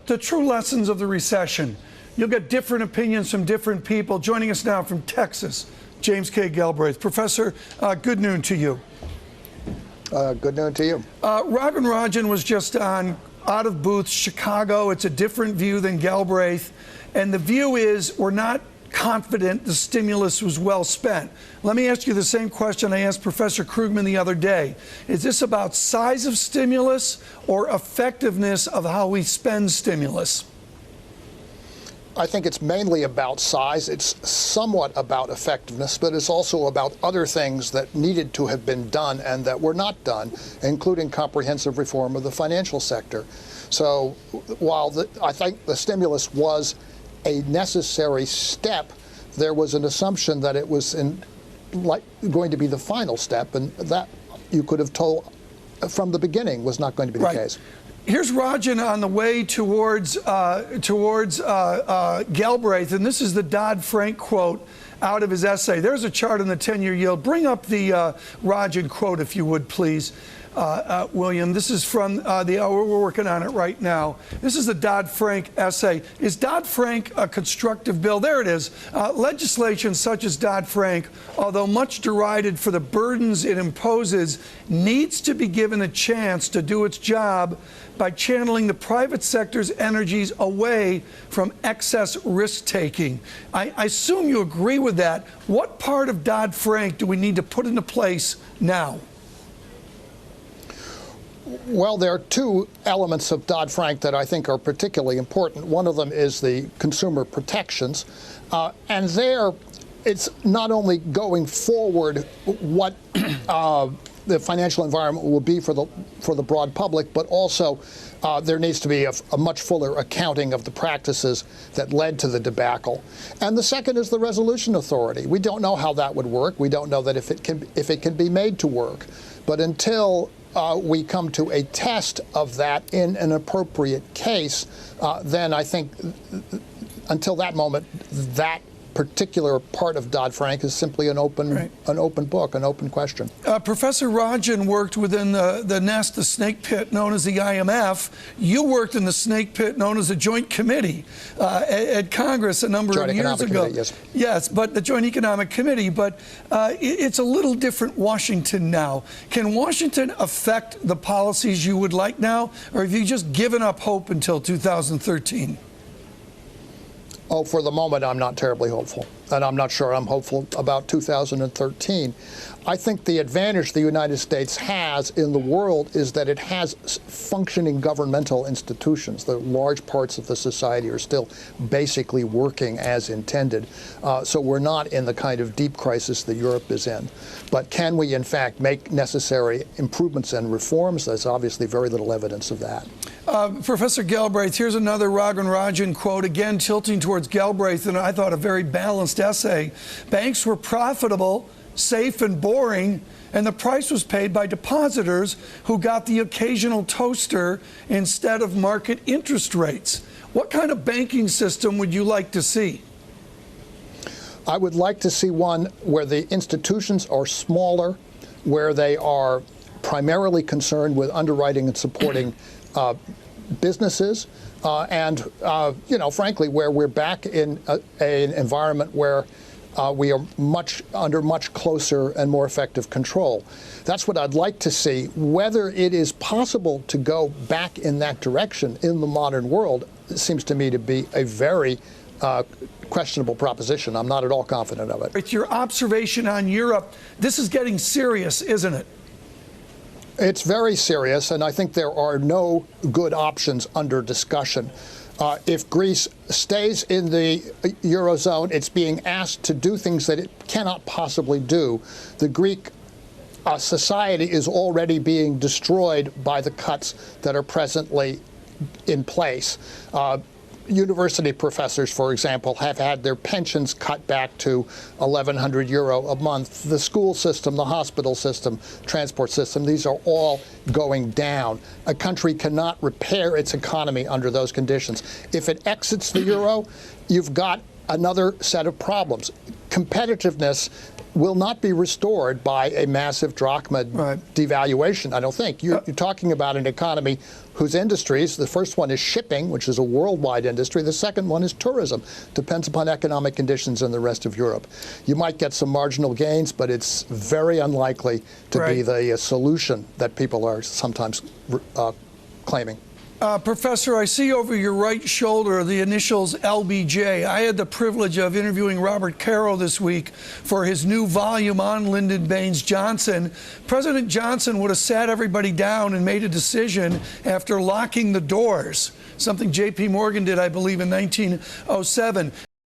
the true lessons of the recession. You'll get different opinions from different people. Joining us now from Texas, James K. Galbraith. Professor, good noon to you. Good noon to you. Rajan was just on Out of Booth, Chicago. It's a different view than Galbraith. And the view is we're not confident the stimulus was well spent. Let me ask you the same question I asked Professor Krugman the other day. Is this about size of stimulus or effectiveness of how we spend stimulus? I think it's mainly about size. It's somewhat about effectiveness, but it's also about other things that needed to have been done and that were not done, including comprehensive reform of the financial sector. So while I think the stimulus was a necessary step, there was an assumption that it was going to be the final step, and that you could have told from the beginning was not going to be the case. Here's Rajan on the way towards Galbraith, and this is the Dodd-Frank quote out of his essay. There's a chart on the 10-year yield. Bring up the Rajan quote, if you would, please. William, this is from we're working on it right now. This is the Dodd-Frank essay. Is Dodd-Frank a constructive bill? There it is. Legislation such as Dodd-Frank, although much derided for the burdens it imposes, needs to be given a chance to do its job by channeling the private sector's energies away from excess risk-taking. I assume you agree with that. What part of Dodd-Frank do we need to put into place now? Well, there are two elements of Dodd-Frank that I think are particularly important. One of them is the consumer protections. And there, it's not only going forward what the financial environment will be for the broad public, but also there needs to be a much fuller accounting of the practices that led to the debacle. And the second is the resolution authority. We don't know how that would work. We don't know that if it can be made to work. But until we come to a test of that in an appropriate case, then I think until that moment, that particular part of Dodd-Frank is simply an open book, an open question. Professor Rajan worked within the nest, the snake pit known as the IMF. You worked in the snake pit known as the Joint Committee at Congress a number of years ago. Yes. Yes, but the Joint Economic Committee. But it's a little different Washington now. Can Washington affect the policies you would like now, or have you just given up hope until 2013? Oh, for the moment, I'm not terribly hopeful, and I'm not sure I'm hopeful about 2013. I think the advantage the United States has in the world is that it has functioning governmental institutions. The large parts of the society are still basically working as intended. So we're not in the kind of deep crisis that Europe is in. But can we, in fact, make necessary improvements and reforms? There's obviously very little evidence of that. Professor Galbraith, here's another Rajan quote, again tilting towards Galbraith, and I thought a very balanced essay. Banks were profitable, safe, and boring, and the price was paid by depositors who got the occasional toaster instead of market interest rates. What kind of banking system would you like to see? I would like to see one where the institutions are smaller, where they are primarily concerned with underwriting and supporting businesses, and frankly, where we're back in an environment where we are under much closer and more effective control. That's what I'd like to see. Whether it is possible to go back in that direction in the modern world seems to me to be a very questionable proposition. I'm not at all confident of it. It's your observation on Europe. This is getting serious, isn't it? It's very serious, and I think there are no good options under discussion. If Greece stays in the Eurozone, it's being asked to do things that it cannot possibly do. The Greek society is already being destroyed by the cuts that are presently in place. University professors, for example, have had their pensions cut back to €1,100 a month. The school system, the hospital system, transport system, these are all going down. A country cannot repair its economy under those conditions. If it exits the euro, you've got another set of problems. Competitiveness will not be restored by a massive drachma devaluation, I don't think. You're talking about an economy whose industries, the first one is shipping, which is a worldwide industry. The second one is tourism. Depends upon economic conditions in the rest of Europe. You might get some marginal gains, but it's very unlikely to be the solution that people are sometimes claiming. Professor, I see over your right shoulder the initials LBJ. I had the privilege of interviewing Robert Caro this week for his new volume on Lyndon Baines Johnson. President Johnson would have sat everybody down and made a decision after locking the doors, something J.P. Morgan did, I believe, in 1907.